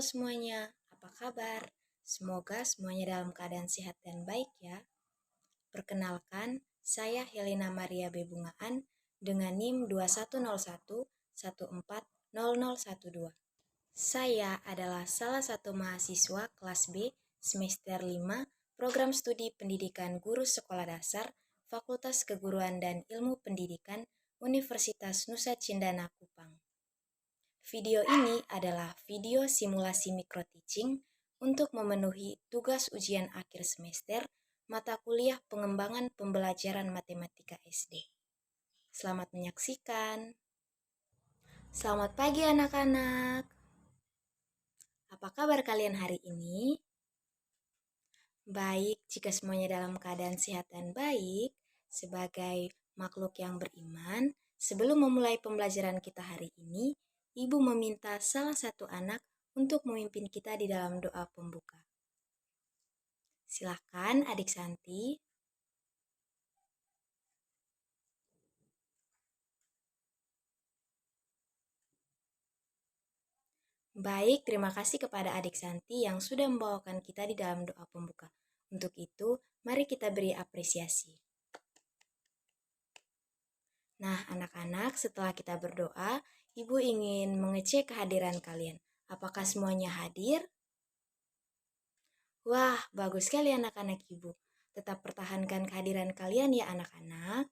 semuanya, apa kabar? Semoga semuanya dalam keadaan sehat dan baik ya. Perkenalkan, saya Helena Maria Bebungaan dengan NIM 2101140012. Saya adalah salah satu mahasiswa kelas B semester 5 Program Studi Pendidikan Guru Sekolah Dasar Fakultas Keguruan dan Ilmu Pendidikan Universitas Nusa Cendana Kupang. Video ini adalah video simulasi micro-teaching untuk memenuhi tugas ujian akhir semester mata kuliah pengembangan pembelajaran matematika SD. Selamat menyaksikan. Selamat pagi anak-anak. Apa kabar kalian hari ini? Baik, jika semuanya dalam keadaan sehat dan baik, sebagai makhluk yang beriman, sebelum memulai pembelajaran kita hari ini, Ibu meminta salah satu anak untuk memimpin kita di dalam doa pembuka. Silakan adik Santi. Baik, terima kasih kepada adik Santi yang sudah membawakan kita di dalam doa pembuka. Untuk itu, mari kita beri apresiasi. Nah, anak-anak, setelah kita berdoa, Ibu ingin mengecek kehadiran kalian. Apakah semuanya hadir? Wah, bagus sekali anak-anak Ibu. Tetap pertahankan kehadiran kalian ya anak-anak.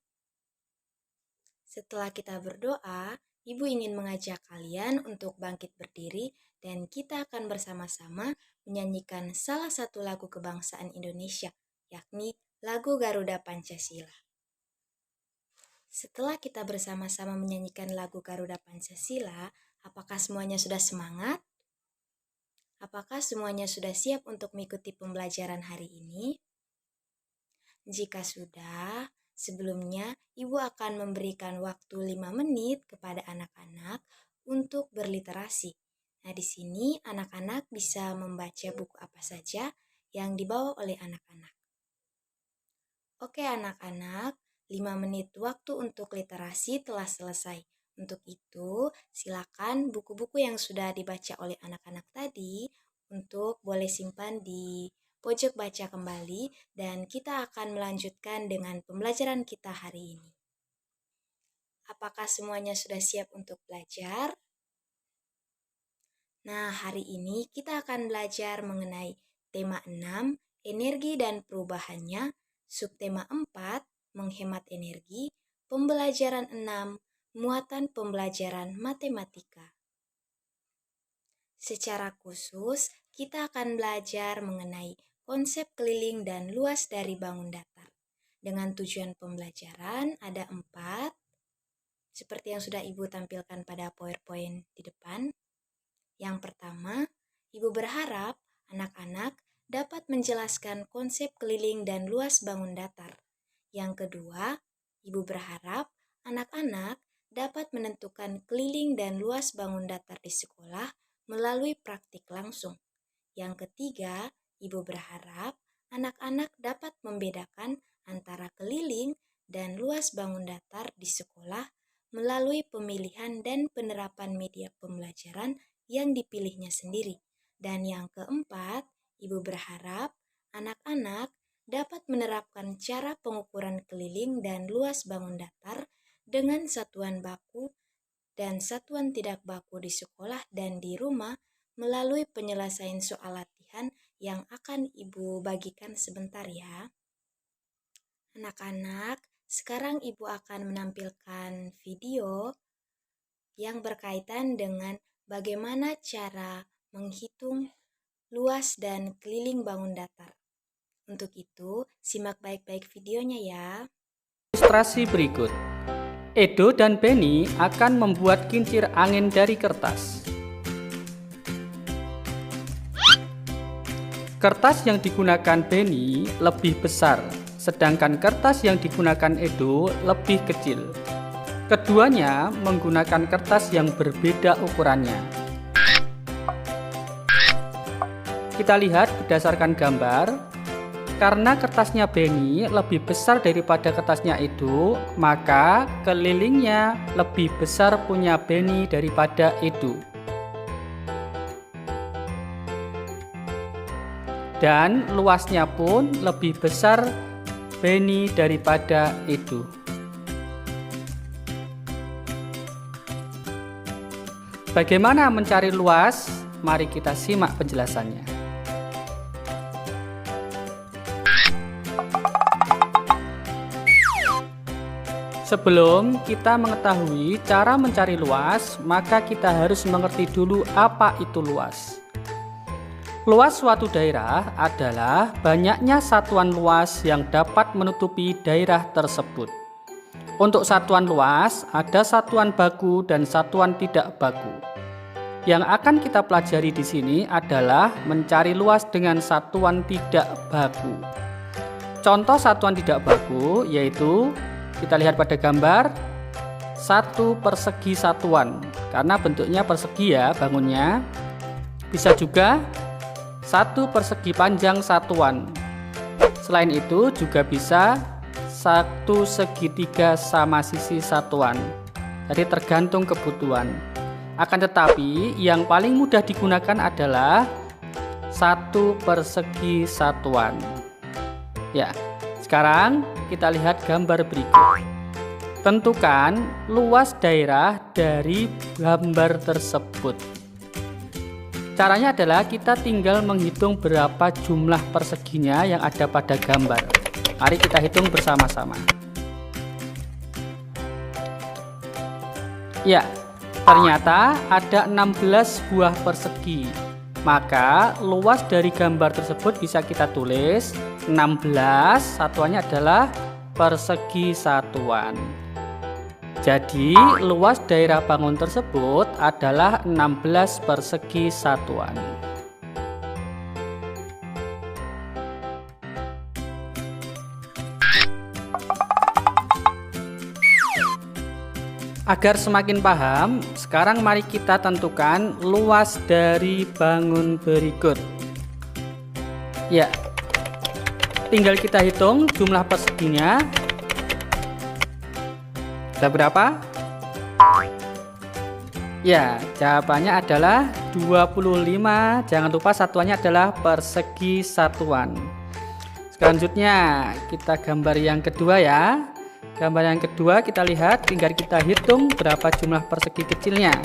Setelah kita berdoa, Ibu ingin mengajak kalian untuk bangkit berdiri dan kita akan bersama-sama menyanyikan salah satu lagu kebangsaan Indonesia, yakni lagu Garuda Pancasila. Setelah kita bersama-sama menyanyikan lagu Garuda Pancasila, apakah semuanya sudah semangat? Apakah semuanya sudah siap untuk mengikuti pembelajaran hari ini? Jika sudah, sebelumnya Ibu akan memberikan waktu 5 menit kepada anak-anak untuk berliterasi. Nah, di sini anak-anak bisa membaca buku apa saja yang dibawa oleh anak-anak. Oke anak-anak, 5 menit waktu untuk literasi telah selesai. Untuk itu, silakan buku-buku yang sudah dibaca oleh anak-anak tadi untuk boleh simpan di pojok baca kembali dan kita akan melanjutkan dengan pembelajaran kita hari ini. Apakah semuanya sudah siap untuk belajar? Nah, hari ini kita akan belajar mengenai tema 6, energi dan perubahannya, subtema 4, menghemat energi, pembelajaran 6, muatan pembelajaran matematika. Secara khusus, kita akan belajar mengenai konsep keliling dan luas dari bangun datar. Dengan tujuan pembelajaran ada 4, seperti yang sudah Ibu tampilkan pada PowerPoint di depan. Yang pertama, Ibu berharap anak-anak dapat menjelaskan konsep keliling dan luas bangun datar. Yang kedua, Ibu berharap anak-anak dapat menentukan keliling dan luas bangun datar di sekolah melalui praktik langsung. Yang ketiga, Ibu berharap anak-anak dapat membedakan antara keliling dan luas bangun datar di sekolah melalui pemilihan dan penerapan media pembelajaran yang dipilihnya sendiri. Dan yang keempat, Ibu berharap anak-anak dapat menerapkan cara pengukuran keliling dan luas bangun datar dengan satuan baku dan satuan tidak baku di sekolah dan di rumah melalui penyelesaian soal latihan yang akan Ibu bagikan sebentar ya. Anak-anak, sekarang Ibu akan menampilkan video yang berkaitan dengan bagaimana cara menghitung luas dan keliling bangun datar. Untuk itu, simak baik-baik videonya ya. Ilustrasi berikut. Edo dan Benny akan membuat kincir angin dari kertas. Kertas yang digunakan Benny lebih besar, sedangkan kertas yang digunakan Edo lebih kecil. Keduanya menggunakan kertas yang berbeda ukurannya. Kita lihat berdasarkan gambar. Karena kertasnya Benny lebih besar daripada kertasnya Edo, maka kelilingnya lebih besar punya Benny daripada Edo. dan luasnya pun lebih besar Beni daripada Edo. Bagaimana mencari luas? Mari kita simak penjelasannya. Sebelum kita mengetahui cara mencari luas, maka kita harus mengerti dulu apa itu luas. Luas suatu daerah adalah banyaknya satuan luas yang dapat menutupi daerah tersebut. Untuk satuan luas, ada satuan baku dan satuan tidak baku. Yang akan kita pelajari di sini adalah mencari luas dengan satuan tidak baku. Contoh satuan tidak baku yaitu kita lihat pada gambar 1 persegi satuan, karena bentuknya persegi ya bangunnya. Bisa juga 1 persegi panjang satuan. Selain itu juga bisa 1 segitiga sama sisi satuan. Jadi tergantung kebutuhan. Akan tetapi yang paling mudah digunakan adalah 1 persegi satuan. Ya, sekarang kita lihat gambar berikut. Tentukan luas daerah dari gambar tersebut. Caranya adalah kita tinggal menghitung berapa jumlah perseginya yang ada pada gambar. Mari kita hitung bersama-sama. Ya, ternyata ada 16 buah persegi. Maka luas dari gambar tersebut bisa kita tulis 16, satuannya adalah persegi satuan. Jadi luas daerah bangun tersebut adalah 16 persegi satuan. Agar semakin paham, sekarang mari kita tentukan luas dari bangun berikut. Ya, tinggal kita hitung jumlah perseginya. Ada berapa? Ya, jawabannya adalah 25. Jangan lupa satuannya adalah persegi satuan. Selanjutnya kita gambar yang kedua ya. Gambar yang kedua kita lihat, tinggal kita hitung berapa jumlah persegi kecilnya.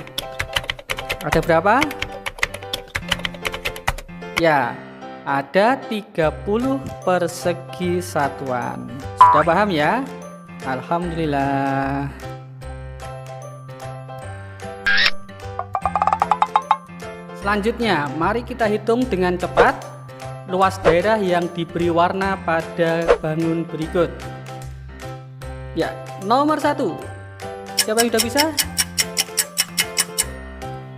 Ada berapa? Ya, ada 30 persegi satuan. Sudah paham ya? Alhamdulillah. Selanjutnya, mari kita hitung dengan cepat luas daerah yang diberi warna pada bangun berikut. Ya, nomor 1. Siapa yang sudah bisa?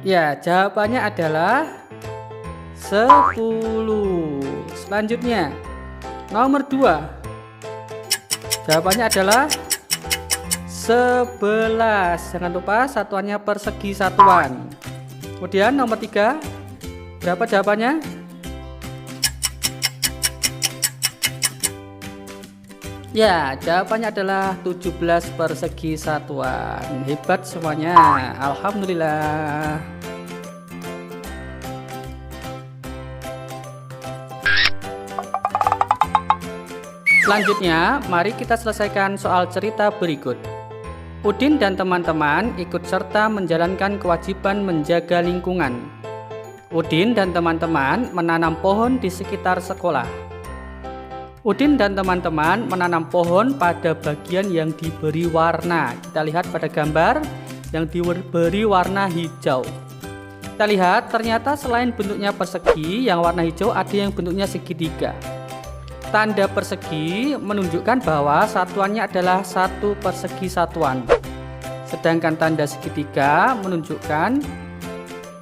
Ya, jawabannya adalah 10. Selanjutnya, nomor 2. Jawabannya adalah 11. Jangan lupa satuannya persegi satuan. Kemudian nomor 3. Berapa jawabannya? Ya, jawabannya adalah 17 persegi satuan. Hebat semuanya. Alhamdulillah. Selanjutnya, mari kita selesaikan soal cerita berikut. Udin dan teman-teman ikut serta menjalankan kewajiban menjaga lingkungan. Udin dan teman-teman menanam pohon di sekitar sekolah. Udin dan teman-teman menanam pohon pada bagian yang diberi warna. Kita lihat pada gambar yang diberi warna hijau. Kita lihat ternyata selain bentuknya persegi, yang warna hijau ada yang bentuknya segitiga. Tanda persegi menunjukkan bahwa satuannya adalah 1 persegi satuan. Sedangkan tanda segitiga menunjukkan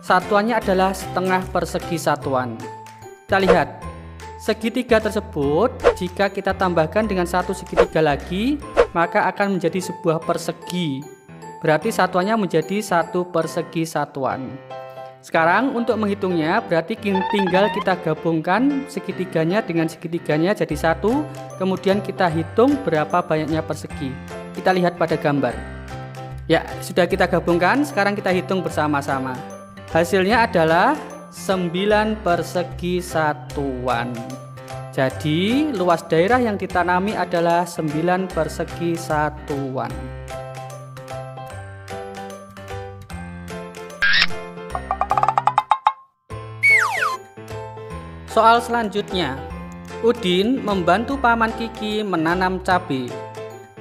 satuannya adalah setengah persegi satuan. Kita lihat, segitiga tersebut jika kita tambahkan dengan 1 segitiga lagi, maka akan menjadi sebuah persegi. Berarti satuannya menjadi 1 persegi satuan. Sekarang untuk menghitungnya berarti tinggal kita gabungkan segitiganya dengan segitiganya jadi 1. Kemudian kita hitung berapa banyaknya persegi. Kita lihat pada gambar. Ya, sudah kita gabungkan. Sekarang kita hitung bersama-sama. Hasilnya adalah 9 persegi satuan. Jadi luas daerah yang ditanami adalah 9 persegi satuan. Soal selanjutnya, Udin membantu paman Kiki menanam cabai.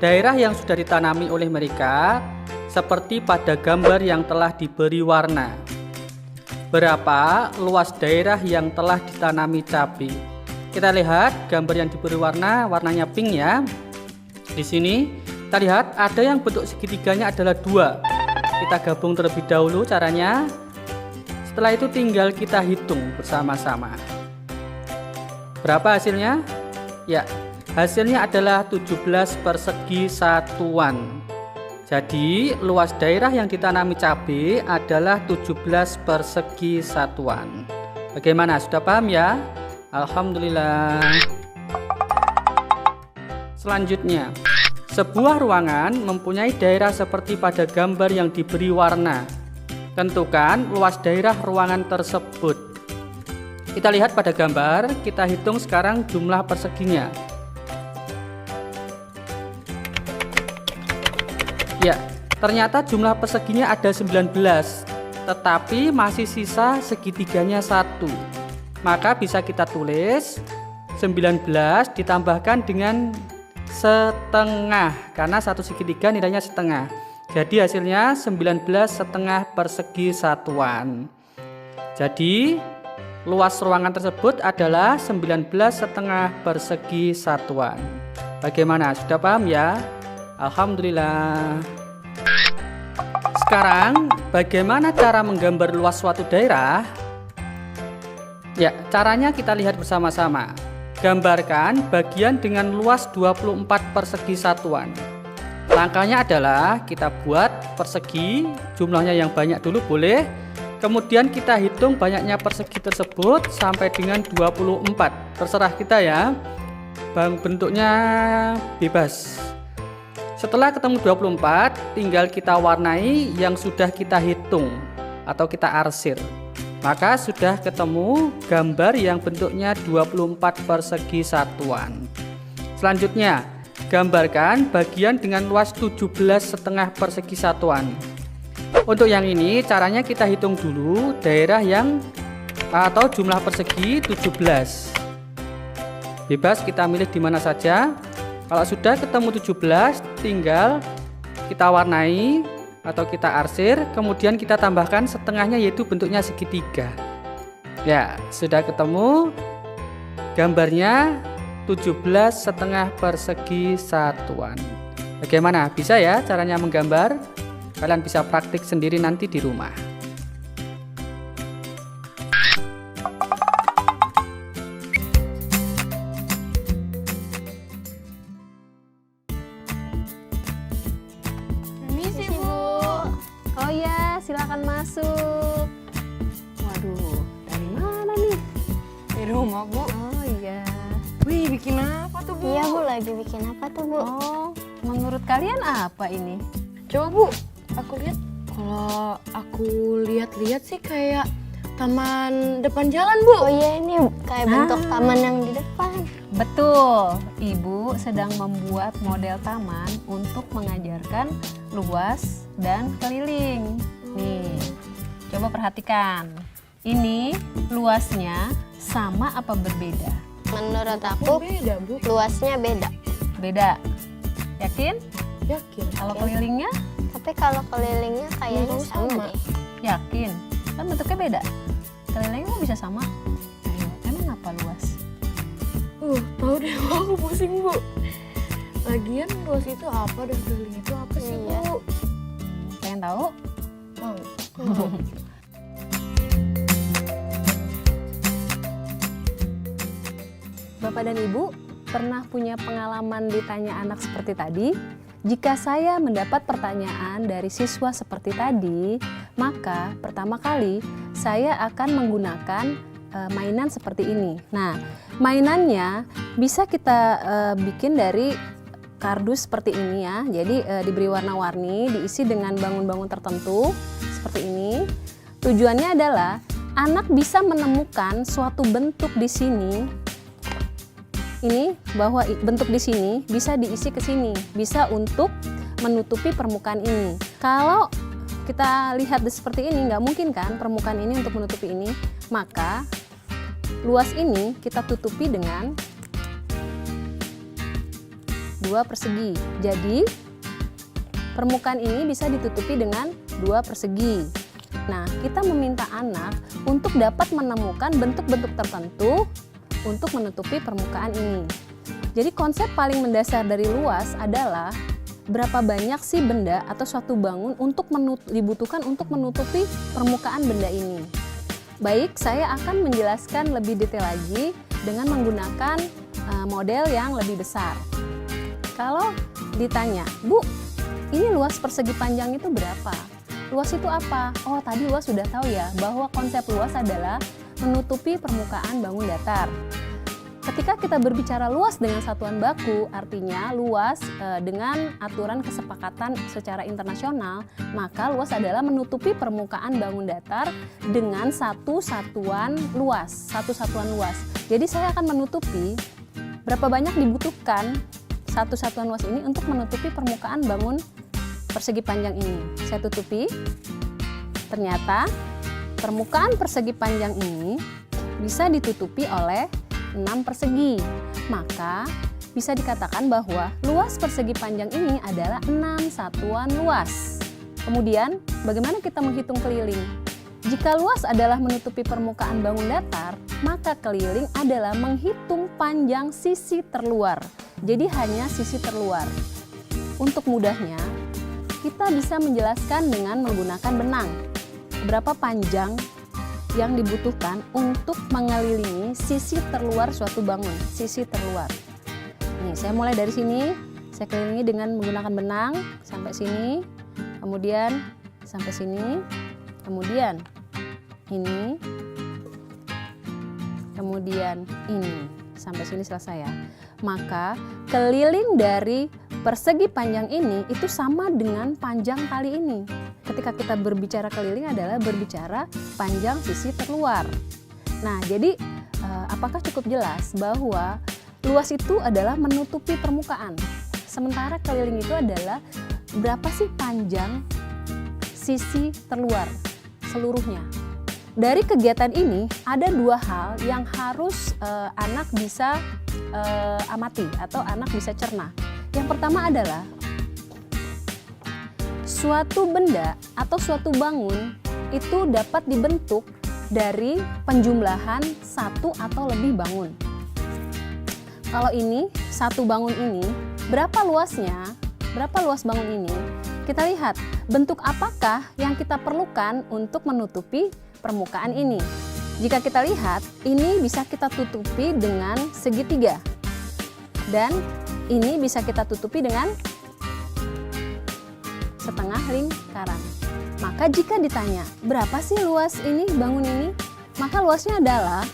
Daerah yang sudah ditanami oleh mereka seperti pada gambar yang telah diberi warna. Berapa luas daerah yang telah ditanami cabai? Kita lihat gambar yang diberi warna, warnanya pink ya. Di sini kita lihat ada yang bentuk segitiganya adalah 2. Kita gabung terlebih dahulu caranya. Setelah itu tinggal kita hitung bersama-sama. Berapa hasilnya? Ya, hasilnya adalah 17 persegi satuan. Jadi, luas daerah yang ditanami cabai adalah 17 persegi satuan. Bagaimana? Sudah paham ya? Alhamdulillah. Selanjutnya, sebuah ruangan mempunyai daerah seperti pada gambar yang diberi warna. Tentukan luas daerah ruangan tersebut. Kita lihat pada gambar, kita hitung sekarang jumlah perseginya. Ya, ternyata jumlah perseginya ada 19, tetapi masih sisa segitiganya 1. Maka bisa kita tulis 19 ditambahkan dengan setengah, karena satu segitiga nilainya setengah. Jadi hasilnya 19,5 persegi satuan. Jadi luas ruangan tersebut adalah 19,5 persegi satuan. Bagaimana? Sudah paham ya? Alhamdulillah. Sekarang, bagaimana cara menggambar luas suatu daerah? Ya, caranya kita lihat bersama-sama. Gambarkan bagian dengan luas 24 persegi satuan. Langkahnya adalah kita buat persegi, jumlahnya yang banyak dulu boleh. Kemudian kita hitung banyaknya persegi tersebut sampai dengan 24. Terserah kita ya. Bentuknya bebas. Setelah ketemu 24, tinggal kita warnai yang sudah kita hitung atau kita arsir. Maka sudah ketemu gambar yang bentuknya 24 persegi satuan. Selanjutnya, gambarkan bagian dengan luas 17,5 persegi satuan. Untuk yang ini caranya kita hitung dulu daerah yang atau jumlah persegi 17. Bebas kita milih di mana saja. Kalau sudah ketemu 17, tinggal kita warnai atau kita arsir, kemudian kita tambahkan setengahnya yaitu bentuknya segitiga. Ya, sudah ketemu gambarnya 17,5 persegi satuan. Bagaimana? Bisa ya caranya menggambar? Kalian bisa praktik sendiri nanti di rumah. Permisi, Bu. Oh ya, silakan masuk. Waduh, dari mana nih? Di rumah, Bu. Oh iya. Wih, bikin apa tuh, Bu? Iya Bu, lagi bikin apa tuh Bu? Oh, menurut kalian apa ini? Coba, Bu. Aku lihat. Kalau aku lihat-lihat sih kayak taman depan jalan, Bu. Oh iya, ini kayak bentuk taman yang di depan. Betul, Ibu sedang membuat model taman untuk mengajarkan luas dan keliling. Nih, coba perhatikan. Ini luasnya sama apa berbeda? Menurut aku Beda, Bu. luasnya beda. Beda. Yakin? Yakin. Kalau kelilingnya? Tapi kalau kelilingnya kayaknya Menurut sama sama. deh. Yakin? Kan bentuknya beda. Kelilingnya kok bisa sama? Ayo, emang apa luas? Tahu deh, Bu. Aku pusing, Bu. Lagian luas itu apa dan keliling itu apa sih, Iya. Bu? Pengen tahu? Mau. Bapak dan Ibu pernah punya pengalaman ditanya anak seperti tadi? Jika saya mendapat pertanyaan dari siswa seperti tadi, maka pertama kali saya akan menggunakan mainan seperti ini. Nah, mainannya bisa kita bikin dari kardus seperti ini ya. Jadi diberi warna-warni, diisi dengan bangun-bangun tertentu seperti ini. Tujuannya adalah anak bisa menemukan suatu bentuk di sini. Ini bahwa bentuk di sini bisa diisi ke sini, bisa untuk menutupi permukaan ini. Kalau kita lihat seperti ini, nggak mungkin kan permukaan ini untuk menutupi ini, maka luas ini kita tutupi dengan 2 persegi. Jadi permukaan ini bisa ditutupi dengan 2 persegi. Nah, kita meminta anak untuk dapat menemukan bentuk-bentuk tertentu untuk menutupi permukaan ini. Jadi konsep paling mendasar dari luas adalah berapa banyak sih benda atau suatu bangun untuk dibutuhkan untuk menutupi permukaan benda ini. Baik, saya akan menjelaskan lebih detail lagi dengan menggunakan model yang lebih besar. Kalau ditanya, Bu, ini luas persegi panjang itu berapa? Luas itu apa? Oh, tadi luas sudah tahu ya, bahwa konsep luas adalah menutupi permukaan bangun datar. Ketika kita berbicara luas dengan satuan baku, artinya luas dengan aturan kesepakatan secara internasional, maka luas adalah menutupi permukaan bangun datar dengan satu satuan luas. Jadi saya akan menutupi berapa banyak dibutuhkan satu satuan luas ini untuk menutupi permukaan bangun persegi panjang ini. Saya tutupi. Ternyata permukaan persegi panjang ini bisa ditutupi oleh 6 persegi. Maka bisa dikatakan bahwa luas persegi panjang ini adalah 6 satuan luas. Kemudian bagaimana kita menghitung keliling? Jika luas adalah menutupi permukaan bangun datar, maka keliling adalah menghitung panjang sisi terluar. Jadi hanya sisi terluar. Untuk mudahnya, kita bisa menjelaskan dengan menggunakan benang. Berapa panjang yang dibutuhkan untuk mengelilingi sisi terluar suatu bangun, sisi terluar. Nih, saya mulai dari sini, saya kelilingi dengan menggunakan benang sampai sini, kemudian sampai sini, kemudian ini, kemudian ini, sampai sini selesai ya. Maka keliling dari persegi panjang ini itu sama dengan panjang kali ini. Ketika kita berbicara keliling adalah berbicara panjang sisi terluar. Nah, jadi apakah cukup jelas bahwa luas itu adalah menutupi permukaan, sementara keliling itu adalah berapa sih panjang sisi terluar seluruhnya. Dari kegiatan ini ada 2 hal yang harus anak bisa amati atau anak bisa cerna. Yang pertama adalah suatu benda atau suatu bangun itu dapat dibentuk dari penjumlahan satu atau lebih bangun. Kalau ini satu bangun ini, berapa luasnya? Berapa luas bangun ini? Kita lihat bentuk apakah yang kita perlukan untuk menutupi permukaan ini. Jika kita lihat, ini bisa kita tutupi dengan segitiga. Dan ini bisa kita tutupi dengan setengah lingkaran. Maka jika ditanya, berapa sih luas ini bangun ini? Maka luasnya adalah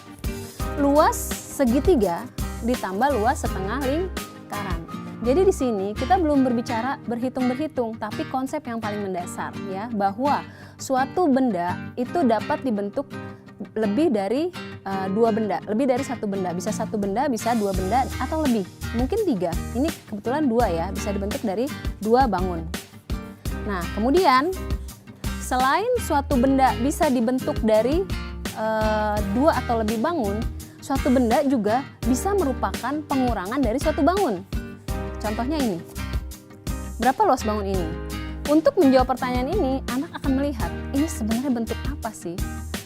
luas segitiga ditambah luas setengah lingkaran. Jadi di sini kita belum berbicara berhitung-berhitung, tapi konsep yang paling mendasar ya, bahwa suatu benda itu dapat dibentuk lebih dari 2 benda, lebih dari 1 benda, bisa 1 benda, bisa 2 benda atau lebih, mungkin 3. Ini kebetulan 2 ya, bisa dibentuk dari 2 bangun. Nah, kemudian selain suatu benda bisa dibentuk dari 2 atau lebih bangun, suatu benda juga bisa merupakan pengurangan dari suatu bangun. Contohnya ini. Berapa luas bangun ini? Untuk menjawab pertanyaan ini, anak akan melihat ini sebenarnya bentuk apa sih?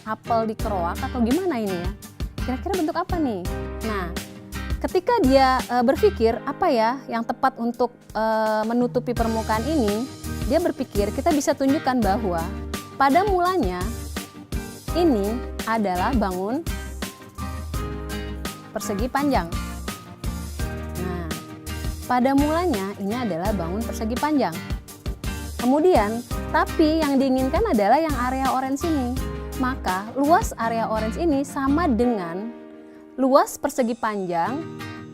Apel dikeroak atau gimana ini ya? Kira-kira bentuk apa nih? Nah, ketika dia berpikir apa ya yang tepat untuk menutupi permukaan ini, dia berpikir kita bisa tunjukkan bahwa pada mulanya ini adalah bangun persegi panjang. Nah, pada mulanya ini adalah bangun persegi panjang. Kemudian, tapi yang diinginkan adalah yang area orange ini. Maka luas area orange ini sama dengan luas persegi panjang,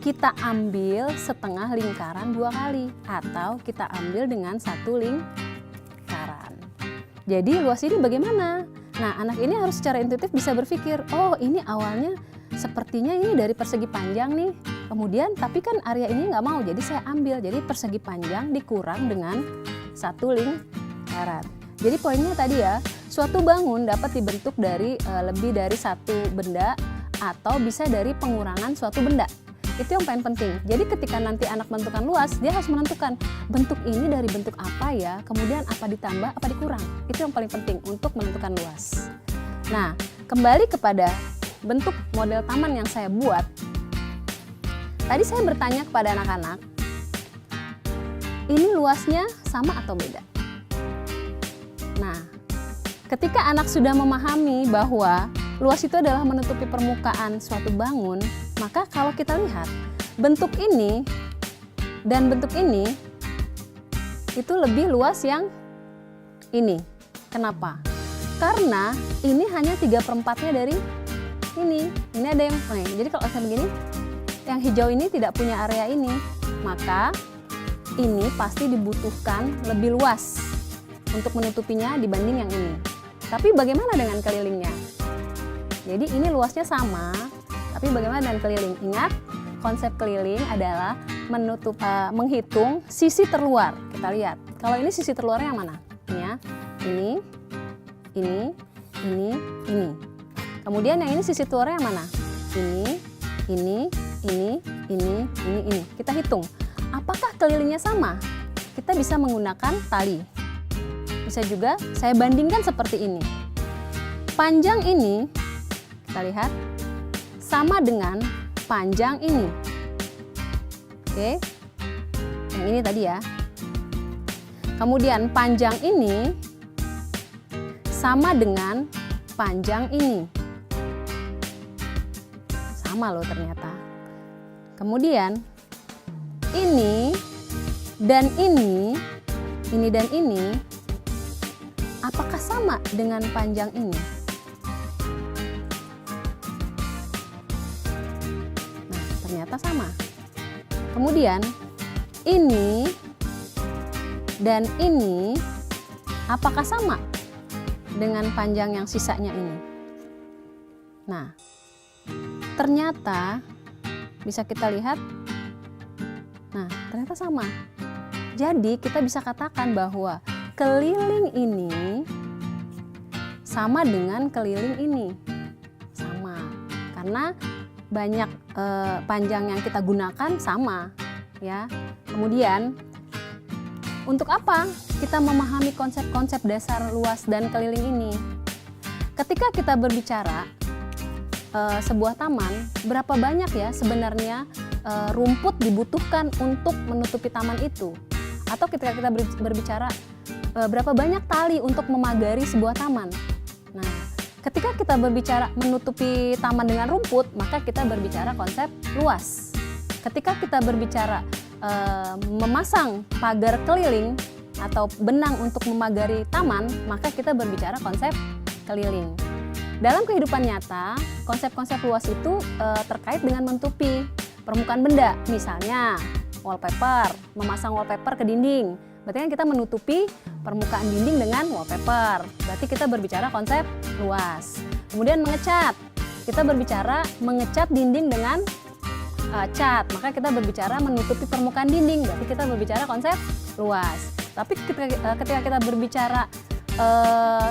kita ambil setengah lingkaran 2 kali atau kita ambil dengan 1 lingkaran. Jadi luas ini bagaimana? Nah, anak ini harus secara intuitif bisa berpikir, oh ini awalnya sepertinya ini dari persegi panjang nih. Kemudian tapi kan area ini nggak mau, jadi saya ambil. Jadi persegi panjang dikurang dengan satu lingkaran. Jadi poinnya tadi ya, suatu bangun dapat dibentuk dari lebih dari satu benda atau bisa dari pengurangan suatu benda. Itu yang paling penting. Jadi ketika nanti anak menentukan luas, dia harus menentukan bentuk ini dari bentuk apa ya, kemudian apa ditambah, apa dikurang. Itu yang paling penting untuk menentukan luas. Nah, kembali kepada bentuk model taman yang saya buat. Tadi saya bertanya kepada anak-anak, ini luasnya sama atau beda? Nah, ketika anak sudah memahami bahwa luas itu adalah menutupi permukaan suatu bangun, maka kalau kita lihat bentuk ini dan bentuk ini itu lebih luas yang ini. Kenapa? Karena ini hanya 3/4-nya dari ini. Ini ada yang jadi kalau saya begini, yang hijau ini tidak punya area ini, maka ini pasti dibutuhkan lebih luas untuk menutupinya dibanding yang ini. Tapi bagaimana dengan kelilingnya? Jadi ini luasnya sama, tapi bagaimana dengan keliling? Ingat, konsep keliling adalah menghitung sisi terluar. Kita lihat, kalau ini sisi terluarnya yang mana? Ini ya, ini. Kemudian yang ini sisi terluarnya yang mana? Ini. Kita hitung. Apakah kelilingnya sama? Kita bisa menggunakan tali. Bisa juga saya bandingkan seperti ini. Panjang ini, kita lihat, sama dengan panjang ini. Oke, yang ini tadi ya. Kemudian panjang ini sama dengan panjang ini. Sama loh ternyata. Kemudian ini dan ini dan ini, apakah sama dengan panjang ini? Nah, ternyata sama. Kemudian ini dan ini, apakah sama dengan panjang yang sisanya ini? Nah, ternyata bisa kita lihat, nah ternyata sama. Jadi kita bisa katakan bahwa keliling ini sama dengan keliling ini. Sama, karena banyak panjang yang kita gunakan sama ya. Kemudian untuk apa kita memahami konsep-konsep dasar luas dan keliling ini? Ketika kita berbicara sebuah taman, berapa banyak ya sebenarnya rumput dibutuhkan untuk menutupi taman itu? Atau ketika kita berbicara berapa banyak tali untuk memagari sebuah taman? Nah, ketika kita berbicara menutupi taman dengan rumput, maka kita berbicara konsep luas. Ketika kita berbicara memasang pagar keliling atau benang untuk memagari taman, maka kita berbicara konsep keliling. Dalam kehidupan nyata, konsep-konsep luas itu terkait dengan menutupi permukaan benda. Misalnya wallpaper, memasang wallpaper ke dinding. Berarti kan kita menutupi permukaan dinding dengan wallpaper. Berarti kita berbicara konsep luas. Kemudian mengecat. Kita berbicara mengecat dinding dengan cat. Maka kita berbicara menutupi permukaan dinding. Berarti kita berbicara konsep luas. Tapi ketika kita berbicara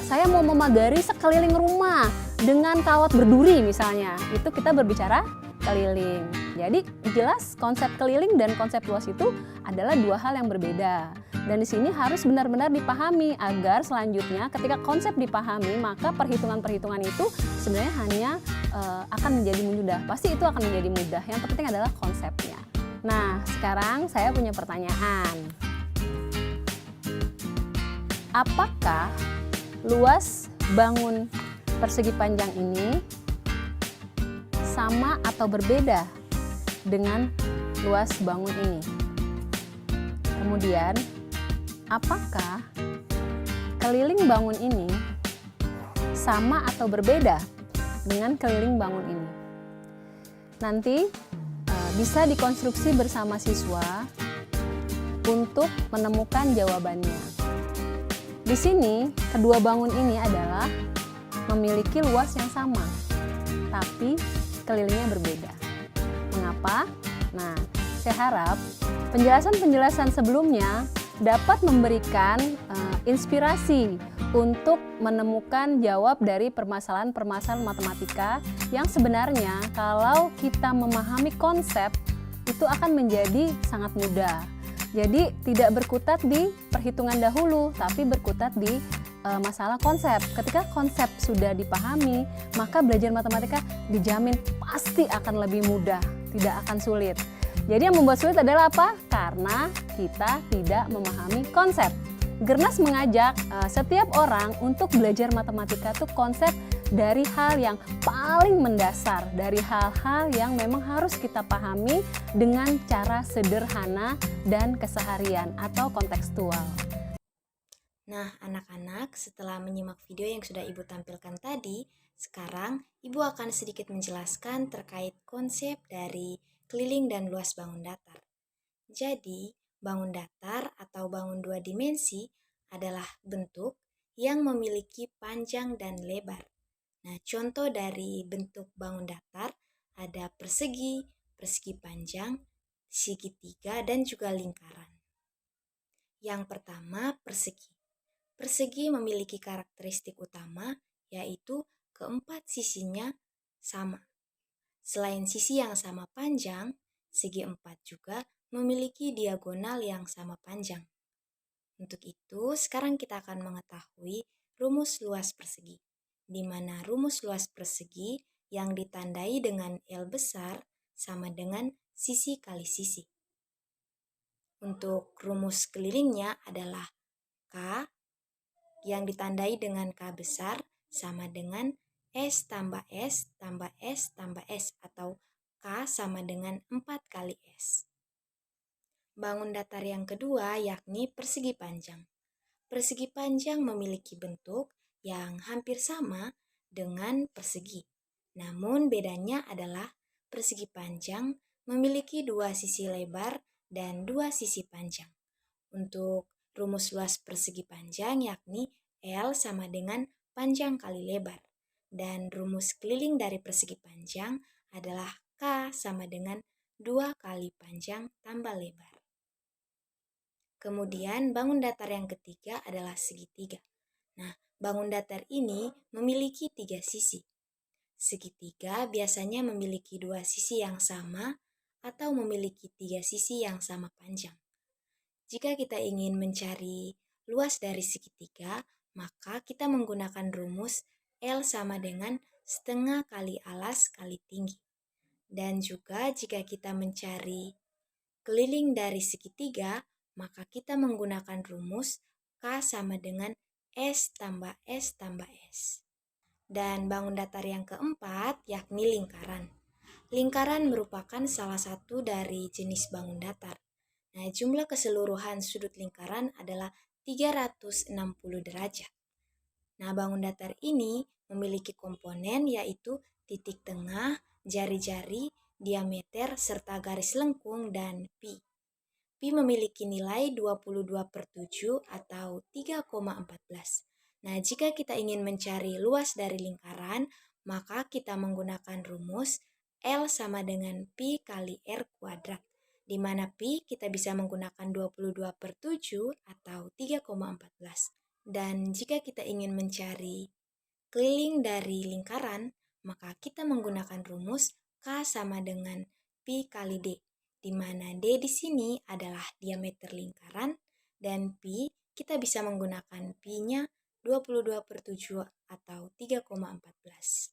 saya mau memagari sekeliling rumah dengan kawat berduri misalnya, itu kita berbicara keliling. Jadi jelas konsep keliling dan konsep luas itu adalah dua hal yang berbeda. Dan di sini harus benar-benar dipahami agar selanjutnya ketika konsep dipahami, maka perhitungan-perhitungan itu sebenarnya hanya akan menjadi mudah. Pasti itu akan menjadi mudah. Yang penting adalah konsepnya. Nah, sekarang saya punya pertanyaan. Apakah luas bangun persegi panjang ini sama atau berbeda dengan luas bangun ini? Kemudian, apakah keliling bangun ini sama atau berbeda dengan keliling bangun ini? Nanti bisa dikonstruksi bersama siswa untuk menemukan jawabannya. Di sini, kedua bangun ini adalah memiliki luas yang sama, tapi kelilingnya berbeda. Mengapa? Nah, saya harap penjelasan-penjelasan sebelumnya dapat memberikan inspirasi untuk menemukan jawab dari permasalahan-permasalahan matematika yang sebenarnya kalau kita memahami konsep itu akan menjadi sangat mudah. Jadi tidak berkutat di perhitungan dahulu, tapi berkutat di masalah konsep. Ketika konsep sudah dipahami, maka belajar matematika dijamin pasti akan lebih mudah, tidak akan sulit. Jadi yang membuat sulit adalah apa? Karena kita tidak memahami konsep. Gernas mengajak setiap orang untuk belajar matematika itu konsep dari hal yang paling mendasar, dari hal-hal yang memang harus kita pahami dengan cara sederhana dan keseharian atau kontekstual. Nah, anak-anak, setelah menyimak video yang sudah Ibu tampilkan tadi, sekarang Ibu akan sedikit menjelaskan terkait konsep dari keliling dan luas bangun datar. Jadi, bangun datar atau bangun dua dimensi adalah bentuk yang memiliki panjang dan lebar. Nah, contoh dari bentuk bangun datar ada persegi, persegi panjang, segitiga, dan juga lingkaran. Yang pertama, persegi. Persegi memiliki karakteristik utama, yaitu keempat sisinya sama. Selain sisi yang sama panjang, segi empat juga memiliki diagonal yang sama panjang. Untuk itu, sekarang kita akan mengetahui rumus luas persegi, di mana rumus luas persegi yang ditandai dengan L besar sama dengan sisi kali sisi. Untuk rumus kelilingnya adalah K yang ditandai dengan K besar sama dengan S tambah S tambah S tambah S atau K sama dengan 4 kali S. Bangun datar yang kedua yakni persegi panjang. Persegi panjang memiliki bentuk yang hampir sama dengan persegi. Namun bedanya adalah persegi panjang memiliki dua sisi lebar dan dua sisi panjang. Untuk rumus luas persegi panjang yakni L sama dengan panjang kali lebar. Dan rumus keliling dari persegi panjang adalah K sama dengan 2 kali panjang tambah lebar. Kemudian bangun datar yang ketiga adalah segitiga. Nah, bangun datar ini memiliki 3 sisi. Segitiga biasanya memiliki 2 sisi yang sama atau memiliki 3 sisi yang sama panjang. Jika kita ingin mencari luas dari segitiga, maka kita menggunakan rumus L sama dengan setengah kali alas kali tinggi. Dan juga jika kita mencari keliling dari segitiga, maka kita menggunakan rumus K sama dengan S tambah S tambah S. Dan bangun datar yang keempat yakni lingkaran. Lingkaran merupakan salah satu dari jenis bangun datar. Nah, jumlah keseluruhan sudut lingkaran adalah 360 derajat. Nah, bangun datar ini memiliki komponen yaitu titik tengah, jari-jari, diameter, serta garis lengkung dan pi. Pi memiliki nilai 22/7 atau 3,14. Nah, jika kita ingin mencari luas dari lingkaran, maka kita menggunakan rumus L sama dengan pi kali R kuadrat, di mana pi kita bisa menggunakan 22/7 atau 3,14. Dan jika kita ingin mencari keliling dari lingkaran, maka kita menggunakan rumus K sama dengan pi kali D, di mana D di sini adalah diameter lingkaran dan pi kita bisa menggunakan pi-nya 22/7 atau 3,14.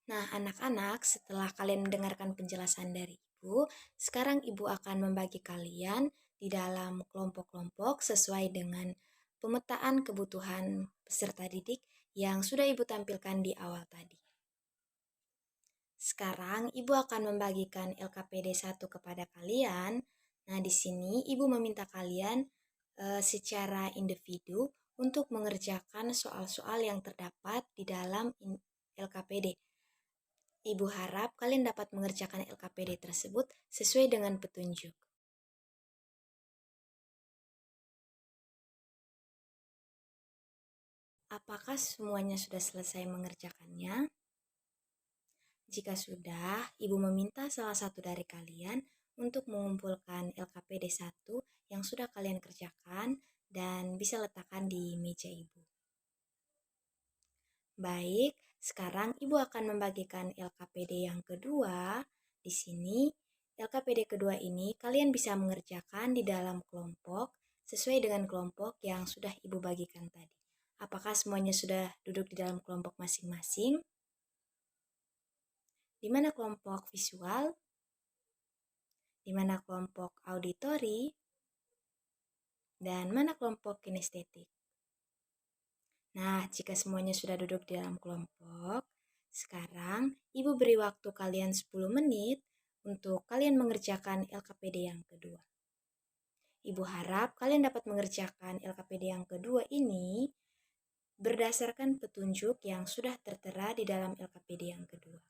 Nah, anak-anak, setelah kalian mendengarkan penjelasan dari Ibu, sekarang Ibu akan membagi kalian di dalam kelompok-kelompok sesuai dengan pemetaan kebutuhan peserta didik yang sudah Ibu tampilkan di awal tadi. Sekarang Ibu akan membagikan LKPD 1 kepada kalian. Nah, di sini Ibu meminta kalian secara individu untuk mengerjakan soal-soal yang terdapat di dalam LKPD. Ibu harap kalian dapat mengerjakan LKPD tersebut sesuai dengan petunjuk. Apakah semuanya sudah selesai mengerjakannya? Jika sudah, Ibu meminta salah satu dari kalian untuk mengumpulkan LKPD 1 yang sudah kalian kerjakan dan bisa letakkan di meja Ibu. Baik, sekarang Ibu akan membagikan LKPD yang kedua. Di sini, LKPD kedua ini kalian bisa mengerjakan di dalam kelompok sesuai dengan kelompok yang sudah Ibu bagikan tadi. Apakah semuanya sudah duduk di dalam kelompok masing-masing? Di mana kelompok visual? Di mana kelompok auditori? Dan mana kelompok kinestetik? Nah, jika semuanya sudah duduk di dalam kelompok, sekarang Ibu beri waktu kalian 10 menit untuk kalian mengerjakan LKPD yang kedua. Ibu harap kalian dapat mengerjakan LKPD yang kedua ini berdasarkan petunjuk yang sudah tertera di dalam LKPD yang kedua.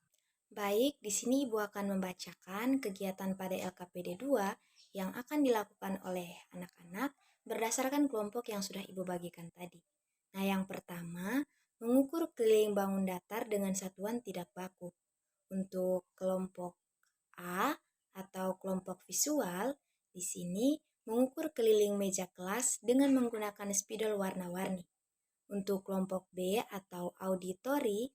Baik, di sini Ibu akan membacakan kegiatan pada LKPD 2 yang akan dilakukan oleh anak-anak berdasarkan kelompok yang sudah Ibu bagikan tadi. Nah, yang pertama, mengukur keliling bangun datar dengan satuan tidak baku. Untuk kelompok A atau kelompok visual, di sini mengukur keliling meja kelas dengan menggunakan spidol warna-warni. Untuk kelompok B atau auditori,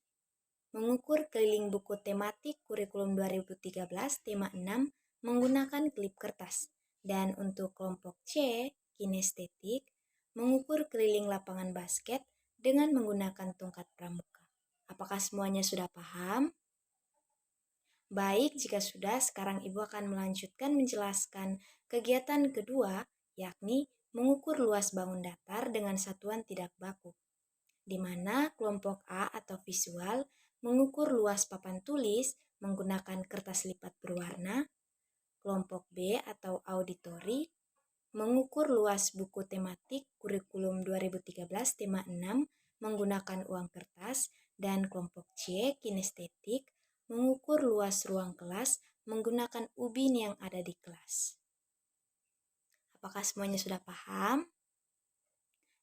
mengukur keliling buku tematik kurikulum 2013 tema 6 menggunakan klip kertas. Dan untuk kelompok C, kinestetik, mengukur keliling lapangan basket dengan menggunakan tongkat pramuka. Apakah semuanya sudah paham? Baik, jika sudah, sekarang Ibu akan melanjutkan menjelaskan kegiatan kedua, yakni mengukur luas bangun datar dengan satuan tidak baku, di mana kelompok A atau visual mengukur luas papan tulis menggunakan kertas lipat berwarna, kelompok B atau auditori mengukur luas buku tematik kurikulum 2013 tema 6 menggunakan uang kertas, dan kelompok C, kinestetik, mengukur luas ruang kelas menggunakan ubin yang ada di kelas. Apakah semuanya sudah paham?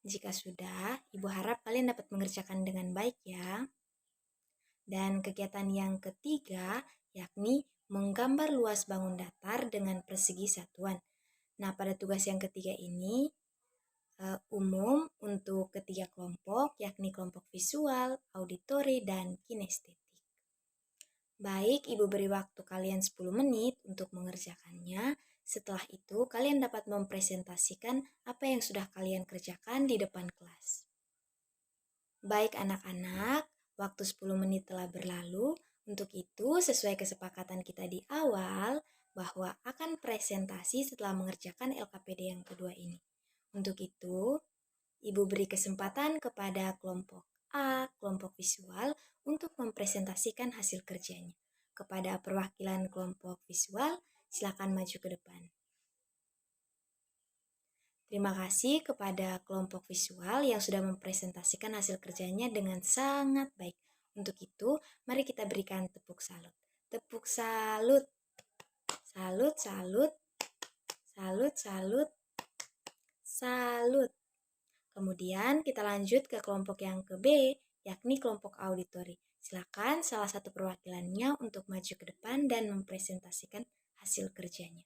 Jika sudah, Ibu harap kalian dapat mengerjakan dengan baik ya. Dan kegiatan yang ketiga, yakni menggambar luas bangun datar dengan persegi satuan. Nah, pada tugas yang ketiga ini, umum untuk ketiga kelompok, yakni kelompok visual, auditori, dan kinestetik. Baik, Ibu beri waktu kalian 10 menit untuk mengerjakannya. Setelah itu, kalian dapat mempresentasikan apa yang sudah kalian kerjakan di depan kelas. Baik anak-anak, waktu 10 menit telah berlalu. Untuk itu, sesuai kesepakatan kita di awal, bahwa akan presentasi setelah mengerjakan LKPD yang kedua ini. Untuk itu, Ibu beri kesempatan kepada kelompok A, kelompok visual, untuk mempresentasikan hasil kerjanya. Kepada perwakilan kelompok visual, silakan maju ke depan. Terima kasih kepada kelompok visual yang sudah mempresentasikan hasil kerjanya dengan sangat baik. Untuk itu, mari kita berikan tepuk salut. Tepuk salut. Salut, salut. Salut, salut. Salut. Kemudian kita lanjut ke kelompok yang ke B, yakni kelompok auditori. Silakan salah satu perwakilannya untuk maju ke depan dan mempresentasikan hasil kerjanya.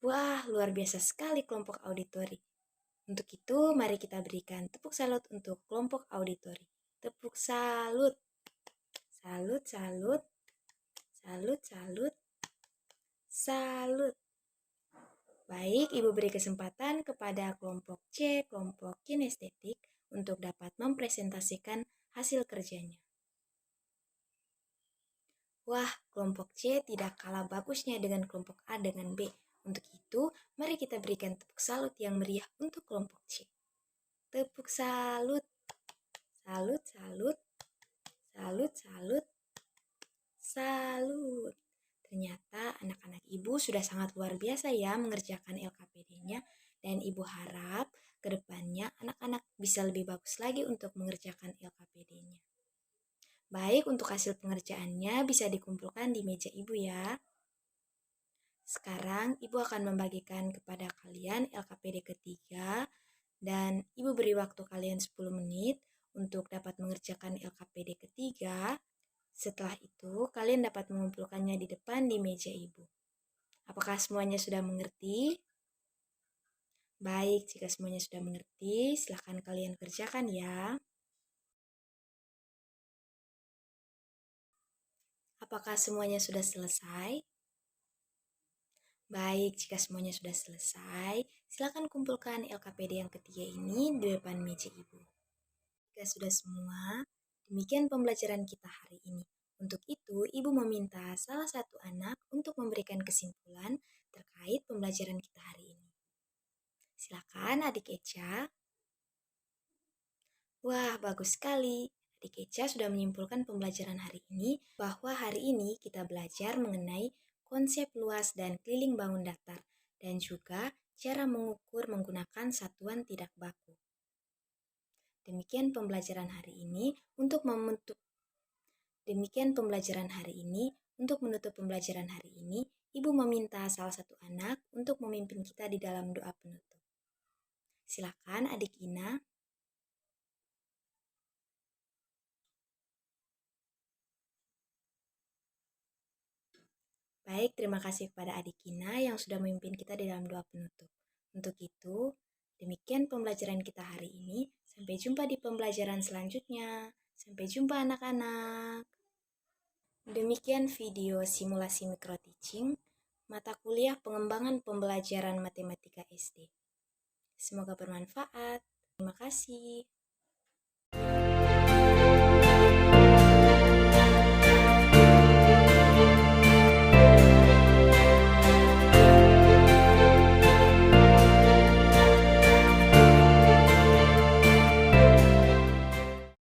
Wah, luar biasa sekali kelompok auditori. Untuk itu, mari kita berikan tepuk salut untuk kelompok auditori. Tepuk salut. Salut, salut. Salut, salut. Salut. Baik, Ibu beri kesempatan kepada kelompok C, kelompok kinestetik, untuk dapat mempresentasikan hasil kerjanya. Wah, kelompok C tidak kalah bagusnya dengan kelompok A dengan B. Untuk itu, mari kita berikan tepuk salut yang meriah untuk kelompok C. Tepuk salut. Salut, salut. Salut, salut. Salut. Ternyata anak-anak Ibu sudah sangat luar biasa ya mengerjakan LKPD-nya, dan Ibu harap ke depannya anak-anak bisa lebih bagus lagi untuk mengerjakan LKPD-nya. Baik, untuk hasil pengerjaannya bisa dikumpulkan di meja Ibu ya. Sekarang Ibu akan membagikan kepada kalian LKPD ketiga Dan Ibu beri waktu kalian 10 menit untuk dapat mengerjakan LKPD ketiga. Setelah itu, kalian dapat mengumpulkannya di depan di meja Ibu. Apakah semuanya sudah mengerti? Baik, jika semuanya sudah mengerti, silahkan kalian kerjakan ya. Apakah semuanya sudah selesai? Baik, jika semuanya sudah selesai, silakan kumpulkan LKPD yang ketiga ini di depan meja Ibu. Jika sudah semua, demikian pembelajaran kita hari ini. Untuk itu, Ibu meminta salah satu anak untuk memberikan kesimpulan terkait pembelajaran kita hari ini. Silakan Adik Eca. Wah, bagus sekali. Adik Eca sudah menyimpulkan pembelajaran hari ini bahwa hari ini kita belajar mengenai konsep luas dan keliling bangun datar dan juga cara mengukur menggunakan satuan tidak baku. Demikian pembelajaran hari ini untuk menutup pembelajaran hari ini, Ibu meminta salah satu anak untuk memimpin kita di dalam doa penutup. Silakan Adik Ina. Baik, terima kasih kepada Adik Kina yang sudah memimpin kita di dalam doa penutup. Untuk itu, demikian pembelajaran kita hari ini. Sampai jumpa di pembelajaran selanjutnya. Sampai jumpa anak-anak. Demikian video simulasi micro teaching, mata kuliah pengembangan pembelajaran matematika SD. Semoga bermanfaat. Terima kasih.